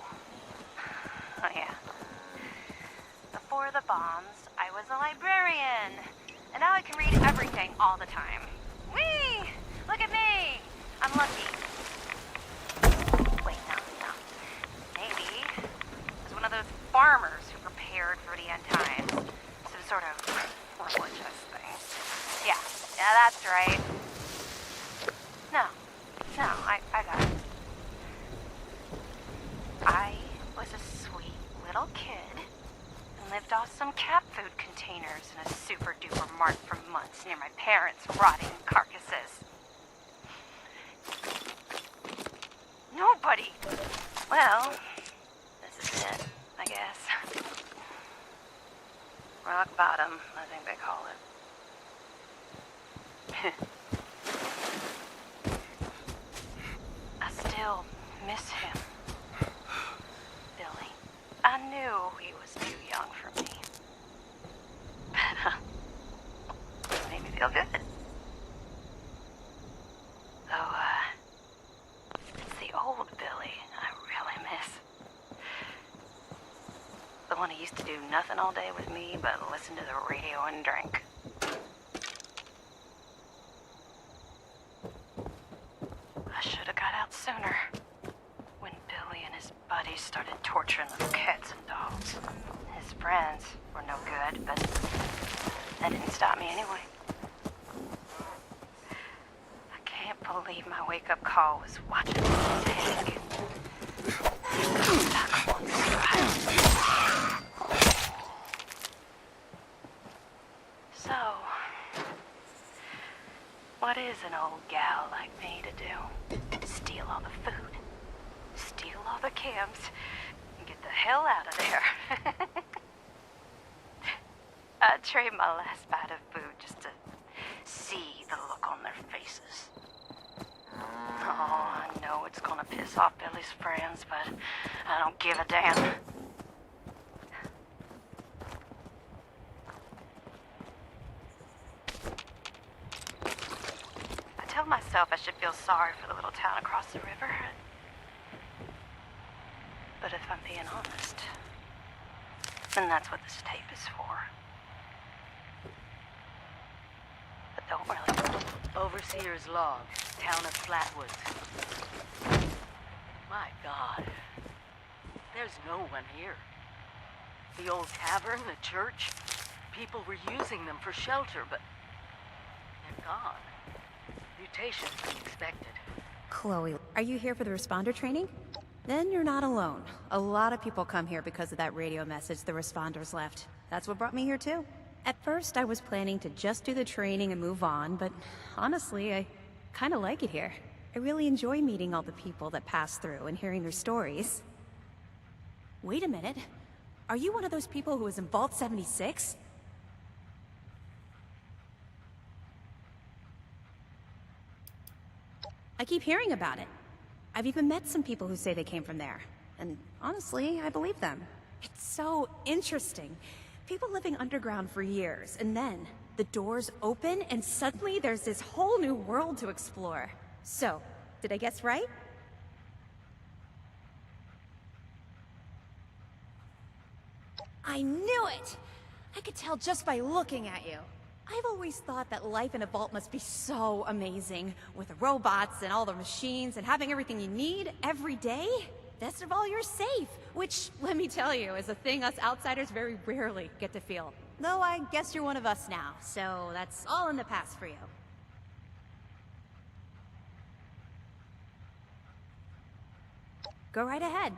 S: Oh yeah. Before the bombs, I was a librarian, and now I can read everything all the time. Whee! Look at me! I'm lucky. Wait, no. Maybe I was one of those farmers who prepared for the end times. Some sort of religious thing. Yeah, that's right. No, I got it. I was a sweet little kid and lived off some cat food containers in a super-duper mart for months near my parents' rotting carcasses. Nobody! Well, this is it, I guess. Rock bottom, I think they call it. I still miss him. Billy. I knew he was too young for me. But, it made me feel good. Though, it's the old Billy I really miss. The one who used to do nothing all day with me but listen to the radio and drink. I should have got out sooner. When Billy and his buddies started torturing little cats and dogs. His friends were no good, but that didn't stop me anyway. I can't believe my wake-up call was watching this take. So, what is an old gal like me to do? Steal all the food, steal all the cams, and get the hell out of there. I'd trade my last bite of food just to see the look on their faces. Oh, I know it's gonna piss off Billy's friends, but I don't give a damn. I tell myself I should feel sorry for the little town across the river. But if I'm being honest, then that's what this tape is for. But don't really.
B: Overseer's log, town of Flatwoods. My God. There's no one here. The old tavern, the church, people were using them for shelter, but they're gone. Mutations to be expected.
T: Chloe, are you here for the responder training? Then you're not alone. A lot of people come here because of that radio message the responders left. That's what brought me here too. At first, I was planning to just do the training and move on, but honestly, I kind of like it here. I really enjoy meeting all the people that pass through and hearing their stories. Wait a minute. Are you one of those people who was in Vault 76? I keep hearing about it. I've even met some people who say they came from there. And honestly, I believe them. It's so interesting. People living underground for years, and then the doors open and suddenly there's this whole new world to explore. So, did I guess right? I knew it! I could tell just by looking at you. I've always thought that life in a vault must be so amazing, with the robots and all the machines and having everything you need every day. Best of all, you're safe, which, let me tell you, is a thing us outsiders very rarely get to feel. Though I guess you're one of us now, so that's all in the past for you. Go right ahead.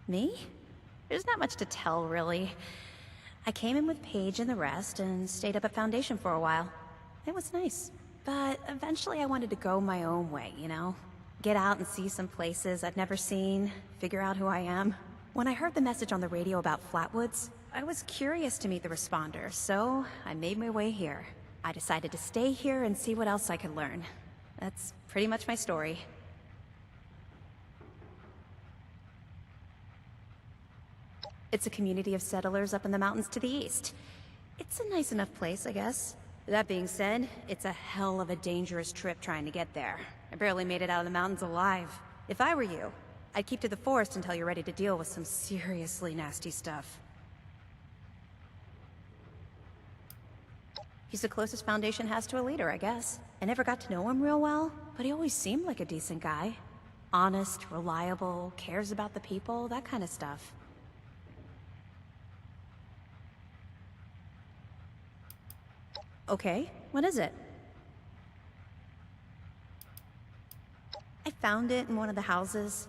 T: Me? There's not much to tell, really. I came in with Paige and the rest, and stayed up at Foundation for a while. It was nice. But eventually I wanted to go my own way, you know? Get out and see some places I've never seen, figure out who I am. When I heard the message on the radio about Flatwoods, I was curious to meet the responders, so I made my way here. I decided to stay here and see what else I could learn. That's pretty much my story. It's a community of settlers up in the mountains to the east. It's a nice enough place, I guess. That being said, it's a hell of a dangerous trip trying to get there. I barely made it out of the mountains alive. If I were you, I'd keep to the forest until you're ready to deal with some seriously nasty stuff. He's the closest Foundation has to a leader, I guess. I never got to know him real well, but he always seemed like a decent guy. Honest, reliable, cares about the people, that kind of stuff. Okay, what is it? I found it in one of the houses.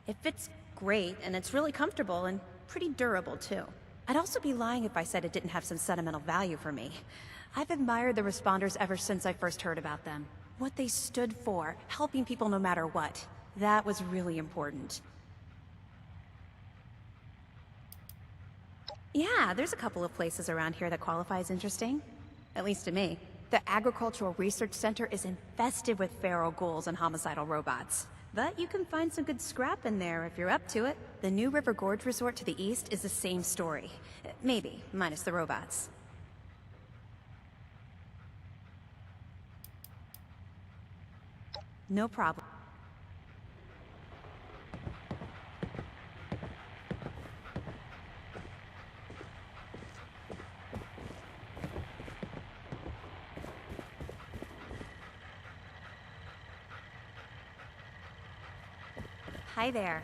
T: It fits great, and it's really comfortable and pretty durable, too. I'd also be lying if I said it didn't have some sentimental value for me. I've admired the responders ever since I first heard about them. What they stood for, helping people no matter what. That was really important. Yeah, there's a couple of places around here that qualify as interesting. At least to me. The Agricultural Research Center is infested with feral ghouls and homicidal robots. But you can find some good scrap in there if you're up to it. The new River Gorge Resort to the east is the same story. Maybe, minus the robots. No problem. Hi there.